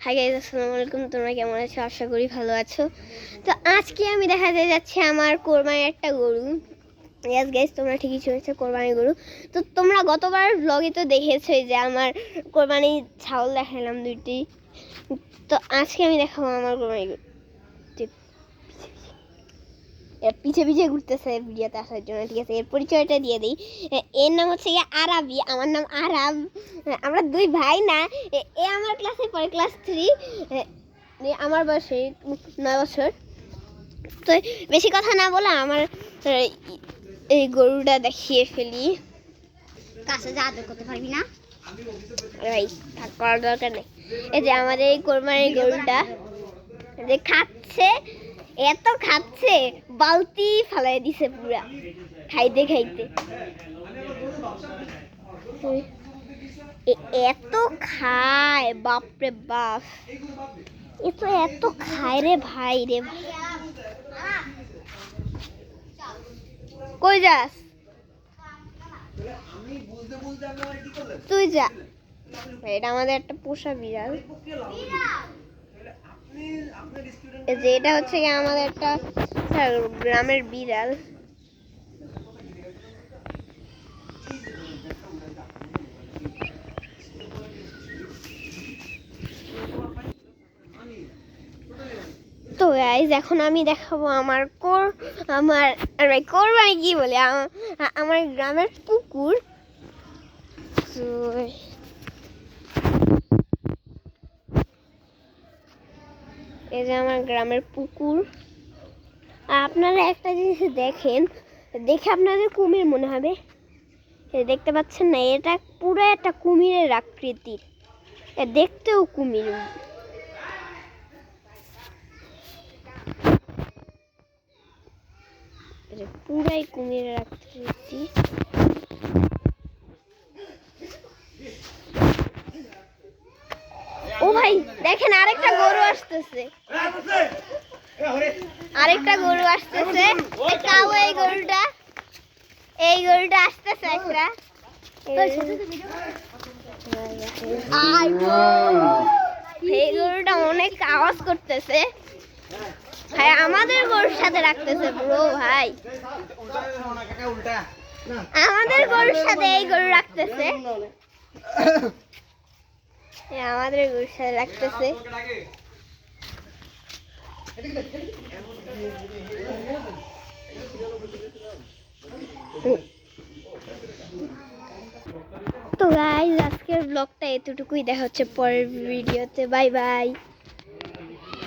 Hi guys, আসসালামু আলাইকুম। তোমরা কেমন আছো? আশা করি ভালো আছো। তো আজকে আমি দেখাতে যাচ্ছি আমার কোরবানির একটা গরু। ইয়েস গাইস, তোমরা ঠিকই শুনেছো, কোরবানির গরু। তো তোমরা গতবার ব্লগে তো দেখেছোই যে আমার কোরবানির ছাগল দেখালাম দুইটি। তো আজকে আমি দেখাবো আমার কোরবানির গরু। পিছে পিছে ঘুরতেছে ভিডিওতে আসার জন্য, ঠিক আছে? এর পরিচয়টা দিয়ে দিই। এর নাম হচ্ছে আরাবি, আমার নাম আরাব। আমরা দুই ভাই না। এ আমার ক্লাসে পড়ে, ক্লাস 3। আমার বয়স 9 বছর। তো বেশি কথা না বলে আমার এই গরুটা দেখিয়ে ফেলি। কাছে যা আদর করতে পারবি না ভাই, থাক, করার দরকার নেই। এই যে আমাদের এই কোরবানির গরুটা যে খাচ্ছে, এত খাচ্ছে বালতি ফালাই দিছে পুরা, খাইতে খাইতে। এত খায়, বাপরে বাপ, এত খায় রে ভাই রে ভাই। কই যাস তুই? যা। এটা আমাদের একটা পোষা বিড়াল। যে এটা হচ্ছে কি আমাদের একটা গ্রামের বিড়াল। তো গাইজ, এখন আমি দেখাবো আমার কোরবানি কি বলে আমার গ্রামের পুকুর। এই যে আমার গ্রামের পুকুর। আপনারা একটা জিনিস দেখেন, দেখে আপনাদের কুমির মনে হবে। দেখতে পাচ্ছেন না? এটা পুরো একটা কুমিরের আকৃতির, দেখতেও কুমির। পুরাই কুমিরের আকৃতি। ও ভাই দেখেন, আরেকটা গরু আসতেছে, এই গরুটা আসতেছে একটা। এই গরুটা অনেক আওয়াজ করতেছে ভাই, আমাদের গরুর সাথে রাখতেছে ব্রো ভাই, আমাদের গরুর সাথে এই গরু রাখতেছে, আমাদের গরুর সাথে রাখতেছে। তো গাইস, আজকের ব্লগটা এতটুকুই, দেখা হচ্ছে পরের ভিডিওতে। Bye bye.